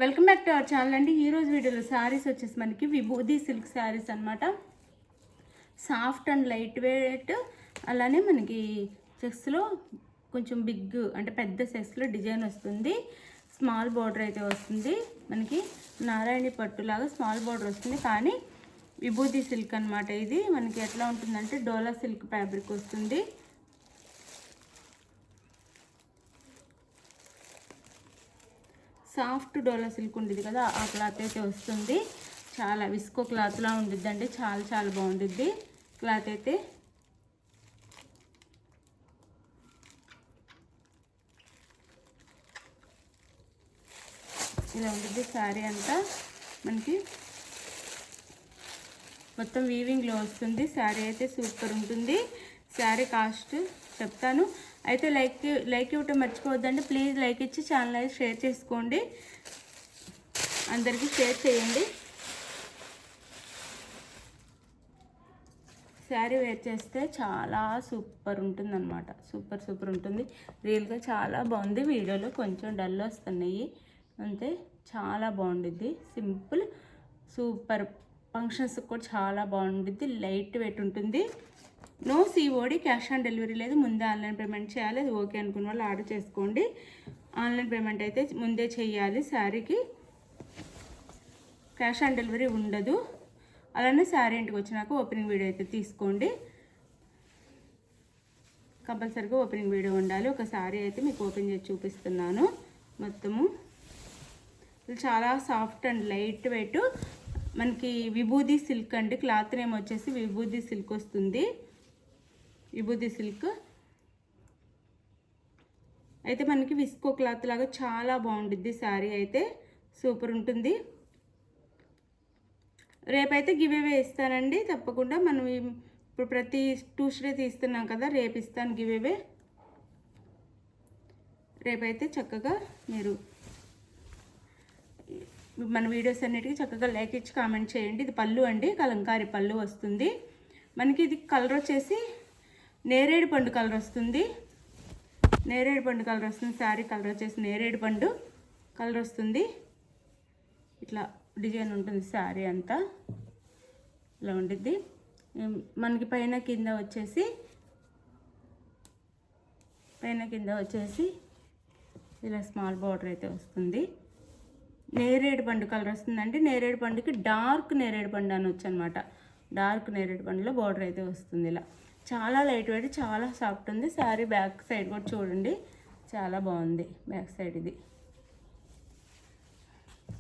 Welcome back to our channel అండి. ఈరోజు వీడియోలో శారీస్ వచ్చేసి మనకి విభూది సిల్క్ శారీస్ అనమాట. సాఫ్ట్ అండ్ లైట్ వెయిట్, అలానే మనకి చెక్స్లో కొంచెం బిగ్ అంటే పెద్ద సైజ్లో డిజైన్ వస్తుంది. స్మాల్ బార్డర్ అయితే వస్తుంది. మనకి నారాయణి పట్టులాగా స్మాల్ బార్డర్ వస్తుంది, కానీ విభూది సిల్క్ అనమాట. ఇది మనకి ఎట్లా ఉంటుందంటే డోలా సిల్క్ ఫ్యాబ్రిక్ వస్తుంది. సాఫ్ట్ డోలా సిల్క్ ఉంటుంది కదా, ఆ క్లాత్ అయితే వస్తుంది. చాలా విస్కో క్లాత్లా ఉండిద్ది అండి. చాలా చాలా బాగుంటుంది క్లాత్ అయితే. ఇలా ఉంటుంది శారీ అంతా. మనకి మొత్తం వీవింగ్లో వస్తుంది. శారీ అయితే సూపర్ ఉంటుంది. శారీ కాస్ట్ చెప్తాను. అయితే లైక్ ఇవ్వటం మర్చిపోవద్దండి. ప్లీజ్ లైక్ ఇచ్చి ఛానల్ అయితే షేర్ చేసుకోండి, అందరికీ షేర్ చేయండి. శారీ వేర్ చేస్తే చాలా సూపర్ ఉంటుంది అనమాట. సూపర్ ఉంటుంది. రియల్గా చాలా బాగుంది. వీడియోలో కొంచెం డల్ వస్తున్నాయి అంతే. చాలా బాగుండిద్ది. Simple super. ఫంక్షన్స్ కూడా చాలా బాగుండిద్ది. లైట్ వెయిట్ ఉంటుంది. No COD, cash on delivery లేదు. ముందే ఆన్లైన్ పేమెంట్ చేయాలి. అది ఓకే అనుకున్న వాళ్ళు ఆర్డర్ చేసుకోండి. ఆన్లైన్ పేమెంట్ అయితే ముందే చేయాలి. శారీకి క్యాష్ ఆన్ డెలివరీ ఉండదు. అలానే శారీ ఇంటికి వచ్చినాక ఓపెనింగ్ వీడియో అయితే తీసుకోండి. కంపల్సరీగా ఓపెనింగ్ వీడియో ఉండాలి. ఒక శారీ అయితే మీకు ఓపెన్ చేసి చూపిస్తున్నాను. మొత్తము చాలా సాఫ్ట్ అండ్ లైట్ వెయిట్. మనకి విభూది సిల్క్ అండి. క్లాత్ నేమ్ వచ్చేసి విభూది సిల్క్ వస్తుంది. విభూది సిల్క్ అయితే మనకి విస్కో క్లాత్ లాగా చాలా బాగుంటుంది. శారీ అయితే సూపర్ ఉంటుంది. రేపైతే గివ్ అవే ఇస్తానండి తప్పకుండా. మనం ఇప్పుడు ప్రతి ట్యూస్డే తీస్తున్నాం కదా, రేపు ఇస్తాను గివ్ అవే. రేపైతే చక్కగా మీరు మన వీడియోస్ అన్నిటికీ చక్కగా లైక్ ఇచ్చి కామెంట్ చేయండి. ఇది పళ్ళు అండి, కలంకారీ పళ్ళు వస్తుంది మనకి. ఇది కలర్ వచ్చేసి నేరేడు పండు కలర్ వస్తుంది. నేరేడు పండు కలర్ వస్తుంది. శారీ కలర్ వచ్చేసి నేరేడు పండు కలర్ వస్తుంది. ఇట్లా డిజైన్ ఉంటుంది. శారీ అంతా ఇలా ఉంటుంది. మనకి పైన కింద వచ్చేసి ఇలా స్మాల్ బార్డర్ అయితే వస్తుంది. నేరేడు పండు కలర్ వస్తుందండి. నేరేడు పండుకి డార్క్ నేరేడు పండు అనొచ్చు అనమాట. డార్క్ నేరేడు పండులో బార్డర్ అయితే వస్తుంది. ఇలా చాలా లైట్ వెయిట్, చాలా సాఫ్ట్ ఉంది. శారీ బ్యాక్ సైడ్ కూడా చూడండి, చాలా బాగుంది బ్యాక్ సైడ్.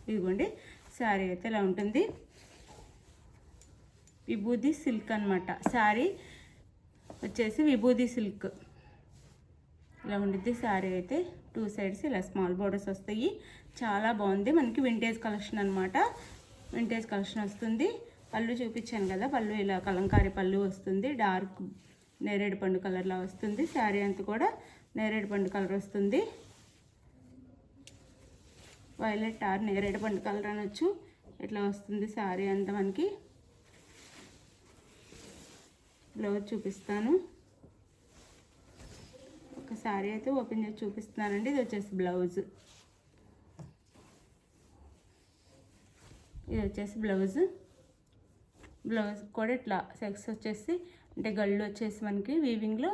ఇదిగోండి శారీ అయితే ఇలా ఉంటుంది. విభూది సిల్క్ అనమాట. శారీ వచ్చేసి విభూది సిల్క్ ఇలా ఉండిద్ది. శారీ అయితే టూ సైడ్స్ ఇలా స్మాల్ బోర్డర్స్ వస్తాయి. చాలా బాగుంది. మనకి వింటేజ్ కలెక్షన్ అనమాట. వింటేజ్ కలెక్షన్ వస్తుంది. పళ్ళు చూపించాను కదా, పళ్ళు ఇలా కలంకారీ పళ్ళు వస్తుంది. డార్క్ నేరేడు పండు కలర్లా వస్తుంది. శారీ అంతా కూడా నేరేడు పండు కలర్ వస్తుంది. వైలెట్ ఆర్ నేరేడు పండు కలర్ అనొచ్చు. ఇట్లా వస్తుంది శారీ అంతా. మనకి బ్లౌజ్ చూపిస్తాను. ఒక శారీ అయితే ఓపెన్ చేసి చూపిస్తున్నానండి. ఇది వచ్చేసి బ్లౌజ్. ఇది వచ్చేసి బ్లౌజ్ కూడా ఇట్లా సెక్స్ వచ్చేసి అంటే గళ్ళు వచ్చేసి మనకి వీవింగ్లో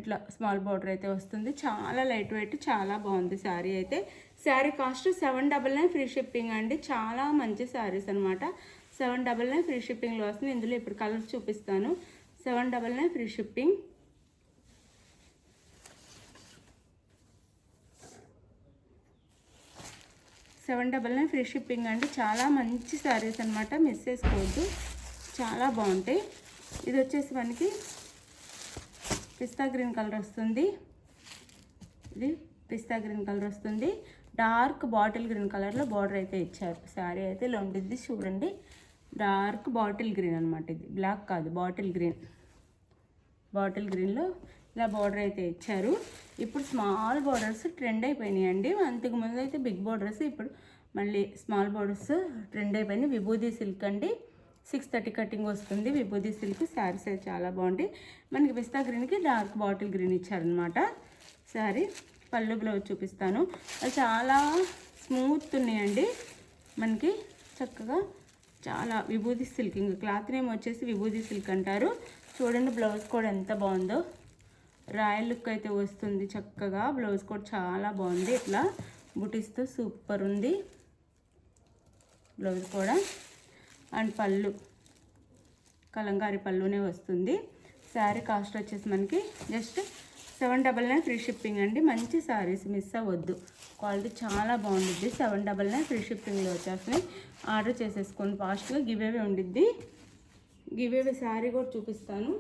ఇట్లా స్మాల్ బార్డర్ అయితే వస్తుంది. చాలా లైట్ వెయిట్, చాలా బాగుంది శారీ అయితే. శారీ కాస్ట్ 799 ఫ్రీ షిప్పింగ్ అండి. చాలా మంచి శారీస్ అనమాట. 799 ఫ్రీ షిప్పింగ్లో వస్తుంది. ఇందులో ఇప్పుడు కలర్స్ చూపిస్తాను. 799 ఫ్రీ షిప్పింగ్. ఫ్రీ షిప్పింగ్ అండి. చాలా మంచి శారీస్ అనమాట. మిస్ చేసుకోవద్దు, చాలా బాగుంటాయి. ఇది వచ్చేసి మనకి పిస్తా గ్రీన్ కలర్ వస్తుంది. ఇది పిస్తా గ్రీన్ కలర్ వస్తుంది. డార్క్ బాటిల్ గ్రీన్ కలర్లో బార్డర్ అయితే ఇచ్చారు. శారీ అయితే ఇలా ఉంటుంది చూడండి. డార్క్ బాటిల్ గ్రీన్ అనమాట. ఇది బ్లాక్ కాదు, బాటిల్ గ్రీన్లో ఇలా బార్డర్ అయితే ఇచ్చారు. ఇప్పుడు స్మాల్ బార్డర్స్ ట్రెండ్ అయిపోయినాయి అండి. అంతకు ముందు అయితే బిగ్ బార్డర్స్, ఇప్పుడు మళ్ళీ స్మాల్ బార్డర్స్ ట్రెండ్ అయిపోయినాయి. విభూది సిల్క్ అండి. 630 కటింగ్ వస్తుంది. విభూది సిల్క్ శారీస్ అయితే చాలా బాగుంటాయి. మనకి పిస్తా గ్రీన్కి డార్క్ బాటిల్ గ్రీన్ ఇచ్చారనమాట. శారీ పళ్ళు బ్లౌజ్ చూపిస్తాను. అది చాలా స్మూత్ ఉన్నాయండి మనకి చక్కగా. చాలా విభూది సిల్క్, ఇంకా క్లాత్ నేమ్ వచ్చేసి విభూది సిల్క్ అంటారు. చూడండి బ్లౌజ్ కూడా ఎంత బాగుందో, రాయల్ లుక్ అయితే వస్తుంది చక్కగా. బ్లౌజ్ కూడా చాలా బాగుంది, ఇట్లా బుటీస్తో సూపర్ ఉంది బ్లౌజ్ కూడా. అండ్ పళ్ళు కలంకారీ పళ్ళునే వస్తుంది. శారీ కాస్ట్ వచ్చేసి మనకి జస్ట్ 799 ఫ్రీ షిప్పింగ్ అండి. మంచి శారీస్ మిస్ అవ్వద్దు, క్వాలిటీ చాలా బాగుంటుంది. 799 ఫ్రీ షిప్పింగ్లో వచ్చేస్తున్నాయి. ఆర్డర్ చేసేసుకొని ఫాస్ట్గా. గివ్ అవే ఉండిద్ది, గివ్ అవే శారీ కూడా చూపిస్తాను.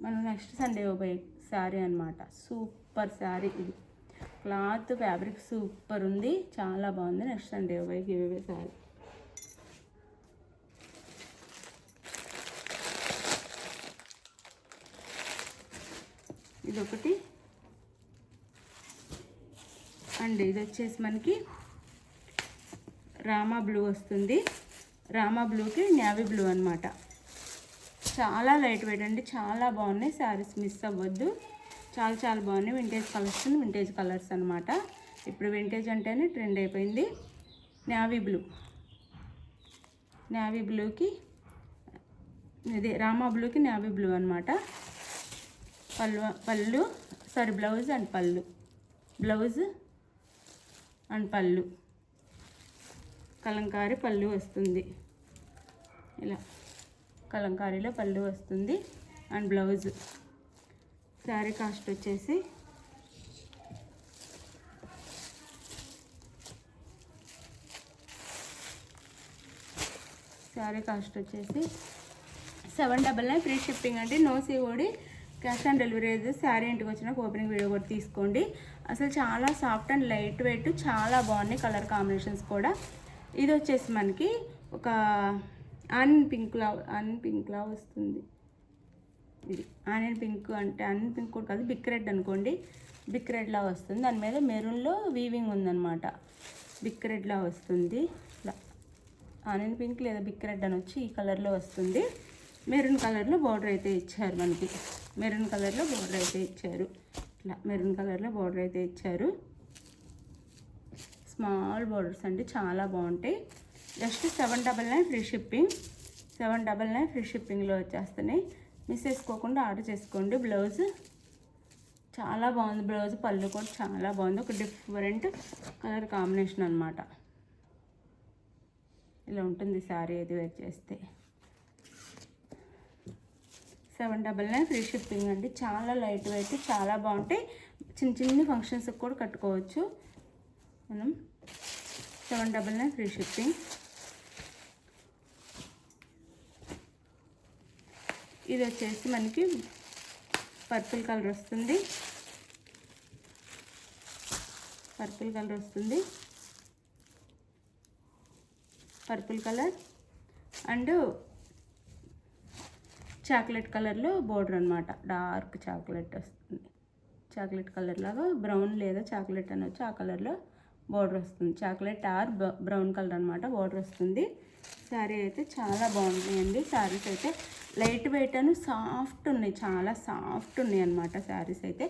మనం నెక్స్ట్ సండే పోయే శారీ అనమాట. సూపర్ శారీ ఇది, క్లాత్ ఫ్యాబ్రిక్ సూపర్ ఉంది, చాలా బాగుంది. నెక్స్ట్ సండే పోయి గివ్ అవే శారీ. ఇదొకటి అండ్ ఇది వచ్చేసి మనకి రామా బ్లూ వస్తుంది. రామా బ్లూకి నేవీ బ్లూ అనమాట. చాలా లైట్ వెయిట్ అండి, చాలా బాగున్నాయి శారీస్, మిస్ అవ్వద్దు. చాలా చాలా బాగున్నాయి. వింటేజ్ కలెక్షన్, వింటేజ్ కలర్స్ అనమాట. ఇప్పుడు వింటేజ్ అంటేనే ట్రెండ్ అయిపోయింది. నేవీ బ్లూ, నేవీ బ్లూకి ఇది రామా బ్లూకి నేవీ బ్లూ అనమాట. పళ్ళు సారీ బ్లౌజ్ అండ్ పళ్ళు, బ్లౌజ్ అండ్ పళ్ళు కలంకారీ పళ్ళు వస్తుంది. ఇలా కలంకారీలో పళ్ళు వస్తుంది అండ్ బ్లౌజ్. శారీ కాస్ట్ వచ్చేసి శారీ కాస్ట్ వచ్చేసి 799 ఫ్రీ షిప్పింగ్ అండి. No COD, cash on delivery అయితే. శారీ ఇంటికి వచ్చినాక ఓపెనింగ్ వీడియో కూడా తీసుకోండి. అసలు చాలా సాఫ్ట్ అండ్ లైట్ వెయిట్, చాలా బాగున్నాయి కలర్ కాంబినేషన్స్ కూడా. ఇది వచ్చేసి మనకి ఒక ఆనియన్ పింక్లా వస్తుంది. ఇది ఆనియన్ పింక్ అంటే ఆనియన్ పింక్ కూడా కాదు, బిక్ రెడ్ అనుకోండి, బిక్ రెడ్లా వస్తుంది. దాని మీద మెరూన్లో వీవింగ్ ఉందన్నమాట, బిక్ రెడ్లా వస్తుంది. ఇట్లా ఆనియన్ పింక్ లేదా బిక్ రెడ్ అని వచ్చి ఈ కలర్లో వస్తుంది. మెరూన్ కలర్లో బార్డర్ అయితే ఇచ్చారు మనకి, మెరూన్ కలర్లో బార్డర్ అయితే ఇచ్చారు. ఇట్లా మెరూన్ కలర్లో బార్డర్ అయితే ఇచ్చారు. స్మాల్ బార్డర్స్ అండి, చాలా బాగుంటాయి. జస్ట్ 799 ఫ్రీ షిప్పింగ్, 799 ఫ్రీ షిప్పింగ్లో వచ్చేస్తున్నాయి. మిస్ చేసుకోకుండా ఆర్డర్ చేసుకోండి. బ్లౌజ్ చాలా బాగుంది, బ్లౌజ్ పళ్ళు కూడా చాలా బాగుంది. ఒక డిఫరెంట్ కలర్ కాంబినేషన్ అనమాట. ఇలా ఉంటుంది శారీ అది వేర్ చేస్తే. 799 ఫ్రీ షిప్పింగ్ అండి. చాలా లైట్ వెయిట్, చాలా బాగుంటాయి. చిన్న చిన్న ఫంక్షన్స్కి కూడా కట్టుకోవచ్చు మనం. 799 ఫ్రీ షిప్పింగ్. ఇది వచ్చేసి మనకి పర్పుల్ కలర్ వస్తుంది, పర్పుల్ కలర్ వస్తుంది, పర్పుల్ కలర్ అండ్ చాక్లెట్ కలర్లో బోర్డర్ అనమాట. డార్క్ చాక్లెట్ వస్తుంది, చాక్లెట్ కలర్ లాగా, బ్రౌన్ లేదా చాక్లెట్ అనొచ్చు, ఆ కలర్లో బోర్డర్ వస్తుంది. చాక్లెట్ ఆర్ బ్రౌన్ కలర్ అనమాట బోర్డర్ వస్తుంది. శారీ అయితే చాలా బాగుంటాయండి. శారీస్ అయితే లైట్ వెయిట్ అని సాఫ్ట్ ఉన్నాయి, చాలా సాఫ్ట్ ఉన్నాయి అనమాట. శారీస్ అయితే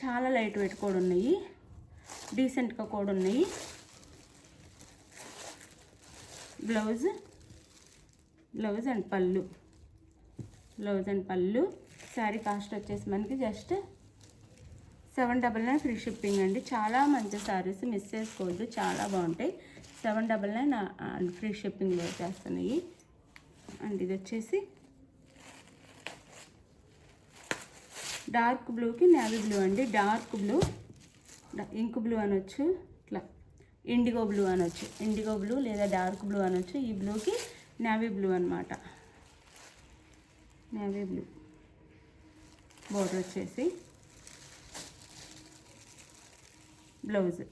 చాలా లైట్ వెయిట్ కూడా ఉన్నాయి, డీసెంట్గా కూడా ఉన్నాయి. బ్లౌజ్ అండ్ పళ్ళు, బ్లౌజ్ అండ్ పళ్ళు. శారీ కాస్ట్ వచ్చేసి మనకి జస్ట్ 799 ఫ్రీ షిప్పింగ్ అండి. చాలా మంచి శారీస్, మిస్ చేసుకోవద్దు, చాలా బాగుంటాయి. 799 ఫ్రీ షిప్పింగ్లో వచ్చేస్తున్నాయి. అండ్ ఇది వచ్చేసి డార్క్ బ్లూకి నేవీ బ్లూ అండి. డార్క్ బ్లూ, ఇంక్ బ్లూ అనొచ్చు, ఇట్లా ఇండిగో బ్లూ అనొచ్చు, ఇండిగో బ్లూ లేదా డార్క్ బ్లూ అనొచ్చు. ఈ బ్లూకి నేవీ బ్లూ అనమాట. నేవీ బ్లూ బోర్డర్ వచ్చేసి బ్లౌజ్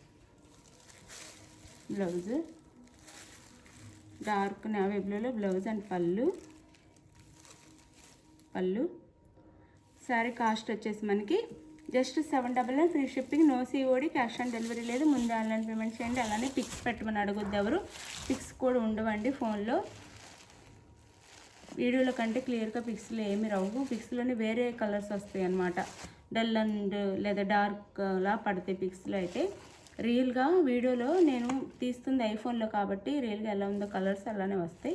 డార్క్ నేవీ బ్లూలో బ్లౌజ్ అండ్ పళ్ళు. శారీ కాస్ట్ వచ్చేసి మనకి just 799 free shipping. No COD, cash on delivery లేదు. ముందు ఆన్లైన్ పేమెంట్ చేయండి. అలానే పిక్స్ పెట్టమని అడగొద్దు ఎవరు, పిక్స్ కూడా ఉండవండి ఫోన్లో. వీడియోలో కంటే క్లియర్గా పిక్స్లో ఏమి రావు. పిక్స్లోనే వేరే కలర్స్ వస్తాయి అన్నమాట. డల్ అండ్ లేదా డార్క్లా పడతాయి పిక్స్లో అయితే. రియల్గా వీడియోలో నేను తీస్తుంది ఐఫోన్లో కాబట్టి రియల్గా ఎలా ఉందో కలర్స్ అలానే వస్తాయి.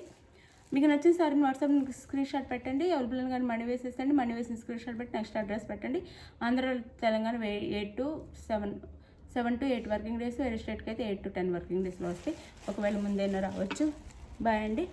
మీకు నచ్చిన సారీని వాట్సాప్ స్క్రీన్ షాట్ పెట్టండి. అవైలబుల్ కానీ మనీ వేసేసండి. మనీ వేసిన స్క్రీన్ షాట్ పెట్టి నెక్స్ట్ అడ్రస్ పెట్టండి. Andhra Telangana 7 to 8 working days, వేరే స్టేట్కి అయితే 8 to 10 వర్కింగ్ డేస్లో వస్తాయి. ఒకవేళ ముందైనా రావచ్చు. బాయ్ అండి.